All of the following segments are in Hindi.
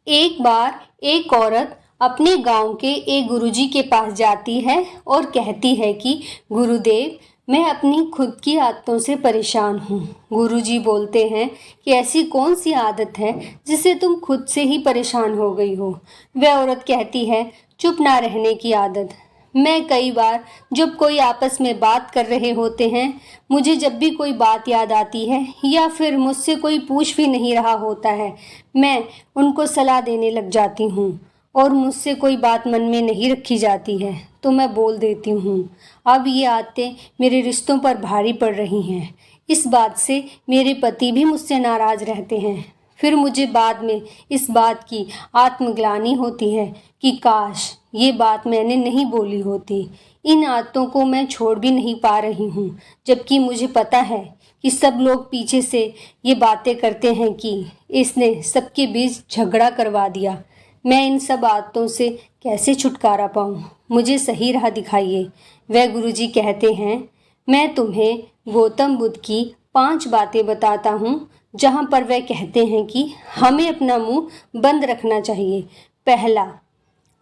एक बार एक औरत अपने गांव के एक गुरुजी के पास जाती है और कहती है कि गुरुदेव, मैं अपनी खुद की आदतों से परेशान हूँ। गुरुजी बोलते हैं कि ऐसी कौन सी आदत है जिससे तुम खुद से ही परेशान हो गई हो। वह औरत कहती है, चुप ना रहने की आदत। मैं कई बार जब कोई आपस में बात कर रहे होते हैं, मुझे जब भी कोई बात याद आती है या फिर मुझसे कोई पूछ भी नहीं रहा होता है, मैं उनको सलाह देने लग जाती हूँ और मुझसे कोई बात मन में नहीं रखी जाती है तो मैं बोल देती हूँ। अब ये आदतें मेरे रिश्तों पर भारी पड़ रही हैं। इस बात से मेरे पति भी मुझसे नाराज़ रहते हैं। फिर मुझे बाद में इस बात की आत्मग्लानि होती है कि काश ये बात मैंने नहीं बोली होती। इन आदतों को मैं छोड़ भी नहीं पा रही हूँ, जबकि मुझे पता है कि सब लोग पीछे से ये बातें करते हैं कि इसने सबके बीच झगड़ा करवा दिया। मैं इन सब आदतों से कैसे छुटकारा पाऊँ? मुझे सही राह दिखाइए। वह गुरुजी कहते हैं, मैं तुम्हें गौतम बुद्ध की 5 बातें बताता हूँ जहाँ पर वह कहते हैं कि हमें अपना मुंह बंद रखना चाहिए। पहला,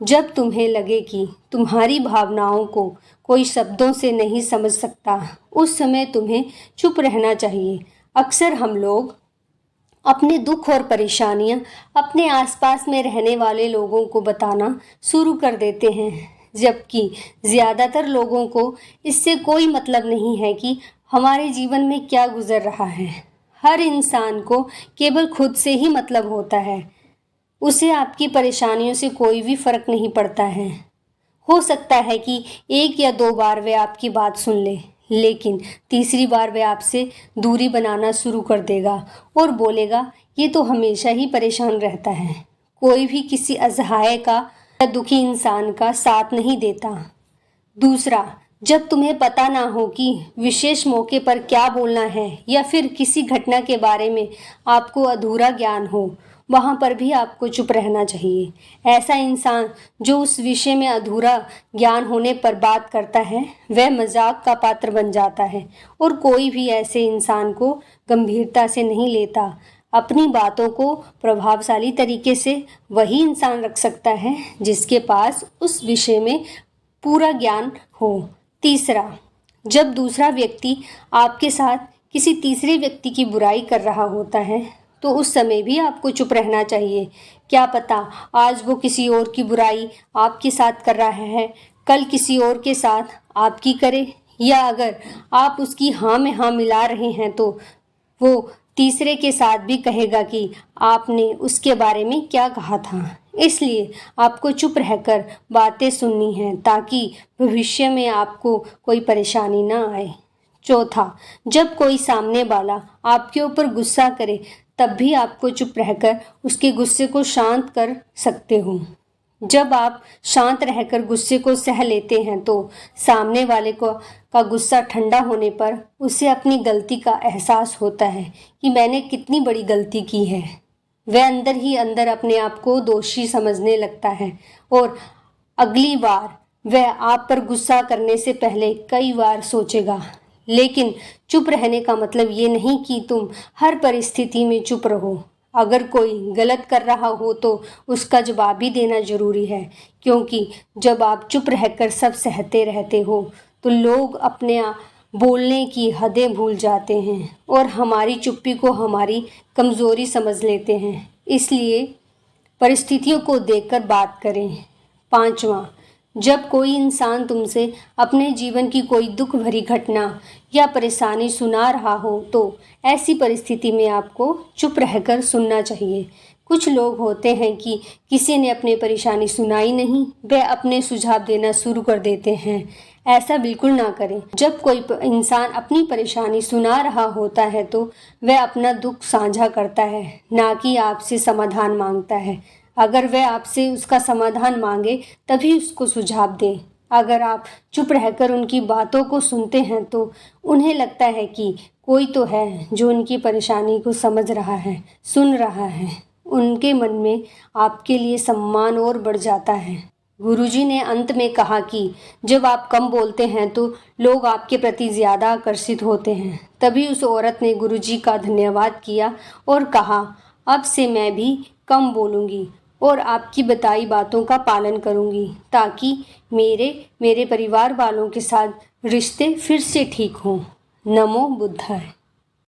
जब तुम्हें लगे कि तुम्हारी भावनाओं को कोई शब्दों से नहीं समझ सकता, उस समय तुम्हें चुप रहना चाहिए। अक्सर हम लोग अपने दुख और परेशानियां अपने आसपास में रहने वाले लोगों को बताना शुरू कर देते हैं, जबकि ज़्यादातर लोगों को इससे कोई मतलब नहीं है कि हमारे जीवन में क्या गुजर रहा है। हर इंसान को केवल खुद से ही मतलब होता है। उसे आपकी परेशानियों से कोई भी फर्क नहीं पड़ता है। हो सकता है कि 1 या 2 बार वह आपकी बात सुन ले, लेकिन तीसरी बार वह आपसे दूरी बनाना शुरू कर देगा और बोलेगा, ये तो हमेशा ही परेशान रहता है। कोई भी किसी असहाय का या दुखी इंसान का साथ नहीं देता। दूसरा, जब तुम्हें पता ना हो कि विशेष मौके पर क्या बोलना है या फिर किसी घटना के बारे में आपको अधूरा ज्ञान हो, वहाँ पर भी आपको चुप रहना चाहिए। ऐसा इंसान जो उस विषय में अधूरा ज्ञान होने पर बात करता है, वह मजाक का पात्र बन जाता है और कोई भी ऐसे इंसान को गंभीरता से नहीं लेता। अपनी बातों को प्रभावशाली तरीके से वही इंसान रख सकता है जिसके पास उस विषय में पूरा ज्ञान हो। तीसरा, जब दूसरा व्यक्ति आपके साथ किसी तीसरे व्यक्ति की बुराई कर रहा होता है तो उस समय भी आपको चुप रहना चाहिए। क्या पता आज वो किसी और की बुराई आपके साथ कर रहा है, कल किसी और के साथ आपकी करे, या अगर आप उसकी हाँ में हाँ मिला रहे हैं तो वो तीसरे के साथ भी कहेगा कि आपने उसके बारे में क्या कहा था। इसलिए आपको चुप रहकर बातें सुननी हैं ताकि भविष्य में आपको कोई परेशानी ना आए। चौथा, जब कोई सामने वाला आपके ऊपर गुस्सा करे तब भी आपको चुप रहकर उसके गुस्से को शांत कर सकते हो। जब आप शांत रहकर गुस्से को सह लेते हैं तो सामने वाले का गुस्सा ठंडा होने पर उसे अपनी गलती का एहसास होता है कि मैंने कितनी बड़ी गलती की है। वह अंदर ही अंदर अपने आप को दोषी समझने लगता है और अगली बार वह आप पर गुस्सा करने से पहले कई बार सोचेगा। लेकिन चुप रहने का मतलब ये नहीं कि तुम हर परिस्थिति में चुप रहो। अगर कोई गलत कर रहा हो तो उसका जवाब भी देना जरूरी है, क्योंकि जब आप चुप रहकर सब सहते रहते हो तो लोग अपने बोलने की हदें भूल जाते हैं और हमारी चुप्पी को हमारी कमज़ोरी समझ लेते हैं। इसलिए परिस्थितियों को देखकर बात करें। पांचवा, जब कोई इंसान तुमसे अपने जीवन की कोई दुख भरी घटना या परेशानी सुना रहा हो तो ऐसी परिस्थिति में आपको चुप रहकर सुनना चाहिए। कुछ लोग होते हैं कि किसी ने अपनी परेशानी सुनाई नहीं, वे अपने सुझाव देना शुरू कर देते हैं। ऐसा बिल्कुल ना करें। जब कोई इंसान अपनी परेशानी सुना रहा होता है तो वह अपना दुख साझा करता है, ना कि आपसे समाधान मांगता है। अगर वह आपसे उसका समाधान मांगे तभी उसको सुझाव दें। अगर आप चुप रहकर उनकी बातों को सुनते हैं तो उन्हें लगता है कि कोई तो है जो उनकी परेशानी को समझ रहा है, सुन रहा है। उनके मन में आपके लिए सम्मान और बढ़ जाता है। गुरुजी ने अंत में कहा कि जब आप कम बोलते हैं तो लोग आपके प्रति ज़्यादा आकर्षित होते हैं। तभी उस औरत ने गुरुजी का धन्यवाद किया और कहा, अब से मैं भी कम बोलूँगी और आपकी बताई बातों का पालन करूंगी ताकि मेरे परिवार वालों के साथ रिश्ते फिर से ठीक हों। नमो बुद्धाय।